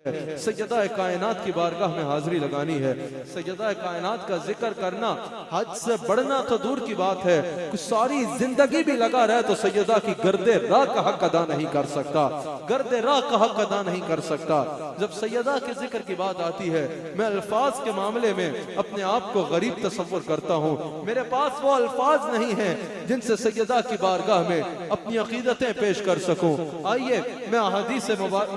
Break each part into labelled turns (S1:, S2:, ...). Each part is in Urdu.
S1: سیدہ کائنات کی بارگاہ میں حاضری لگانی ہے. سیدہ کائنات کا ذکر کرنا حد سے بڑھنا تو دور کی بات ہے، کچھ ساری زندگی بھی لگا رہے تو سیدہ کی گرد راہ کا حق ادا نہیں کر سکتا، گرد راہ کا حق ادا نہیں کر سکتا. جب سیدہ کے ذکر کی بات آتی ہے، میں الفاظ کے معاملے میں اپنے آپ کو غریب تصور کرتا ہوں. میرے پاس وہ الفاظ نہیں ہیں جن سے سیدہ کی بارگاہ میں اپنی عقیدتیں پیش کر سکوں. آئیے میں احادیث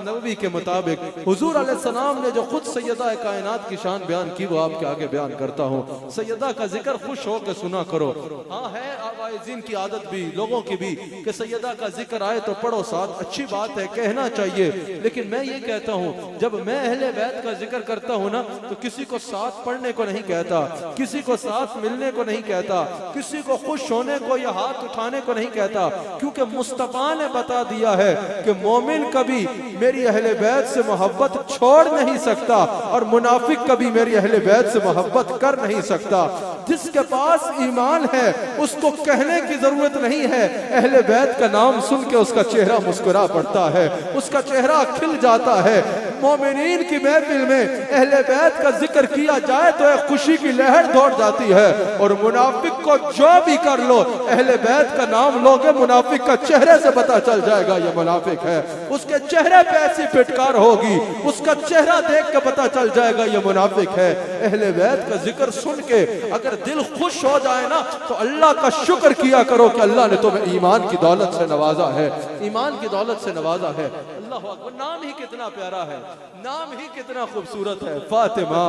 S1: نبوی کے مطابق حضور علیہ السلام نے جو خود سیدہ کائنات کی شان بیان کی وہ آپ کے آگے بیان کرتا ہوں. سیدہ کا ذکر خوش ہو کے سنا کرو. ہاں ہے آوائزین کی عادت بھی، لوگوں کی بھی، کہ سیدہ کا ذکر آئے تو پڑھو ساتھ، اچھی بات ہے، کہنا چاہیے. لیکن میں یہ کہتا ہوں جب میں اہل بیت کا ذکر کرتا ہوں نا تو کسی کو ساتھ پڑھنے کو نہیں کہتا، کسی کو ساتھ ملنے کو نہیں کہتا، کسی کو خوش ہونے کو یا ہاتھ اٹھانے کو نہیں کہتا، کیونکہ مصطفیٰ نے بتا دیا ہے کہ مومن کبھی میری اہل بیت سے محبت چھوڑ نہیں سکتا اور منافق کبھی میری اہل بیت سے محبت کر نہیں سکتا. جس کے پاس ایمان ہے اس کو کہنے کی ضرورت نہیں ہے، اہل بیت کا نام سن کے اس کا چہرہ مسکرا پڑتا ہے، اس کا چہرہ کھل جاتا ہے. مومنین کی محفل میں اہل بیت کا ذکر کیا جائے تو ایک خوشی کی لہر دوڑ جاتی ہے. اور منافق کو جو بھی کر لو، اہل بیت کا نام لوگے، منافق کا چہرے سے پتہ چل جائے گا یہ منافق ہے. اس کے چہرے پہ ایسی پھٹکار ہوگی، اس کا چہرہ دیکھ کے پتہ چل جائے گا یہ منافق ہے. اہل بیت کا ذکر سن کے اگر دل خوش ہو جائے نا تو اللہ کا شکر کیا کرو کہ اللہ نے تمہیں ایمان کی دولت سے نوازا ہے، ایمان کی دولت سے نوازا ہے. اللہ اکبر. نام ہی کتنا پیارا ہے، نام ہی کتنا خوبصورت ہے، فاطمہ.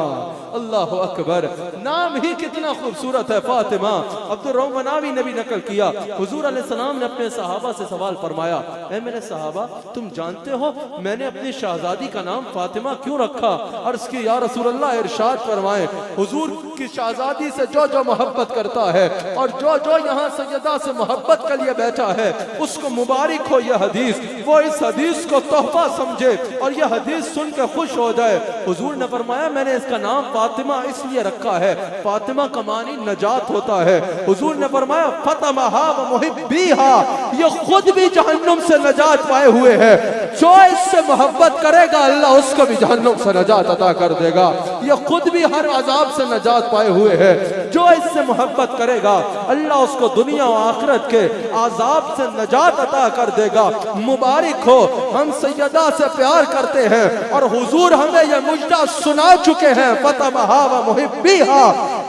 S1: اللہ اکبر. نام ہی کتنا خوبصورت ہے، فاطمہ. عبد الرحمن نے بھی نقل کیا، حضور علیہ السلام نے اپنے صحابہ سے سوال فرمایا، اے میرے صحابہ تم جانتے ہو میں نے اپنی شہزادی کا نام فاطمہ کیوں رکھا؟ عرض کی یا رسول اللہ ارشاد فرمائیں حضور کی شہزادی سے جو جو محبت کرتا ہے اور جو جو یہاں سیدہ سے محبت کے لیے بیٹھا ہے اس کو مبارک ہو یہ حدیث، وہ اس حدیث کو تحفہ سمجھے اور یہ حدیث سن کے خوش ہو جائے. حضور نے فرمایا میں نے اس کا نام فاطمہ اس لیے رکھا ہے، فاطمہ کا معنی نجات ہوتا ہے. حضور نے فرمایا فاطمہ و محبیہا، یہ خود بھی جہنم سے نجات پائے ہوئے ہے، جو اس سے محبت کرے گا اللہ اس کو بھی جہنم سے نجات عطا کر دے گا. یہ خود بھی ہر عذاب سے نجات پائے ہوئے ہے، جو اس سے محبت کرے گا اللہ اس کو دنیا و آخرت کے عذاب سے نجات عطا کر دے گا. مبارک ہو. ہم سیدہ سے پیار کرتے ہیں اور حضور ہمیں یہ مجدہ سنا چکے ہیں، فاطمہ و محبیہا،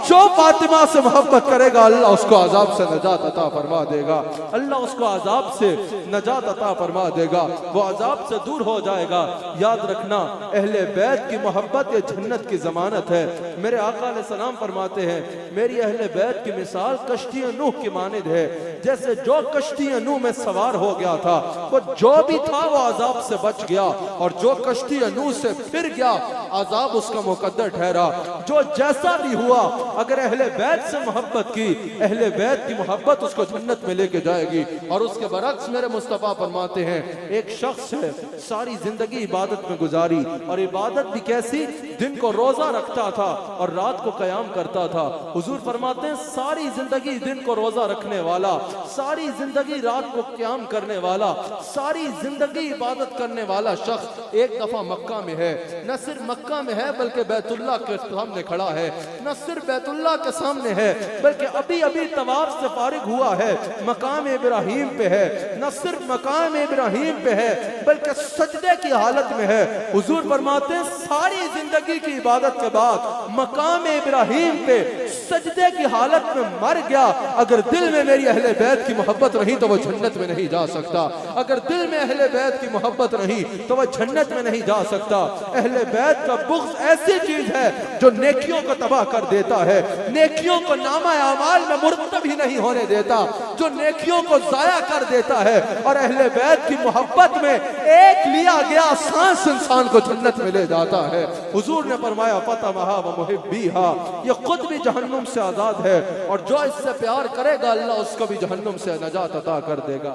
S1: جو فاطمہ سے محبت کرے گا اللہ اس کو عذاب سے نجات عطا فرما دے گا، اللہ اس کو عذاب سے نجات عطا فرما دے گا، وہ عذاب سے دور ہو جائے گا. یاد رکھنا اہل بیت کی محبت یہ جنت کی ضمانت ہے. میرے آقا علیہ السلام فرماتے ہیں میری اہل بیت کی مثال کشتی نوح کی مانند ہے. جیسے جو کشتی نوح میں سوار ہو گیا تھا وہ جو بھی تھا وہ عذاب سے بچ گیا، اور جو کشتی نوح سے پھر گیا عذاب اس کا مقدر ٹھہرا. جو جیسا بھی ہوا اگر اہل بیت سے محبت کی، اہل بیت کی محبت اس کو جنت میں لے کے جائے گی. اور اس کے برعکس میرے مصطفیٰ فرماتے ہیں ایک شخص ہے ساری زندگی عبادت میں گزاری، اور عبادت بھی کیسی، دن کو روزہ رکھتا تھا اور رات کو قیام کرتا تھا. حضور فرماتے ہیں ساری زندگی دن کو روزہ رکھنے والا، ساری زندگی رات کو قیام کرنے والا، ساری زندگی عبادت کرنے والا شخص ایک دفعہ مکہ میں ہے. نہ صرف مکہ میں ہے بلکہ بیت اللہ کے سامنے کھڑا ہے، نہ صرف بیت اللہ کے سامنے ہے بلکہ ابھی ابھی طواف سے فارغ ہوا ہے، مقام ابراہیم پہ ہے. نہ صرف مقام ابراہیم پہ ہے بلکہ سجدے کی حالت میں ہے. حضور فرماتے ہیں ساری زندگی کی عبادت کے بعد مقام ابراہیم پہ سجدے کی حالت میں مر گیا. اگر دل میں میری اہل بیت کی محبت رہی تو وہ جنت میں نہیں جا سکتا، اگر دل میں اہل بیت کی محبت رہی تو وہ جنت میں نہیں جا سکتا. اہل بیت کا بغض ایسی چیز ہے جو نیکیوں کو تباہ کر دیتا ہے، نیکیوں کو نامہ اعمال میں مرتب ہی نہیں ہونے دیتا، جو نیکیوں کو ضائع کر دیتا ہے. اور اہل بیت کی محبت میں ایک لیا گیا سانس انسان کو جنت میں لے جاتا ہے. حضور نے فرمایا فاطمہ و محبیہا، یہ خود بھی جہنم سے آزاد ہے اور جو اس سے پیار کرے گا اللہ اس کو بھی جہنم سے نجات عطا کر دے گا.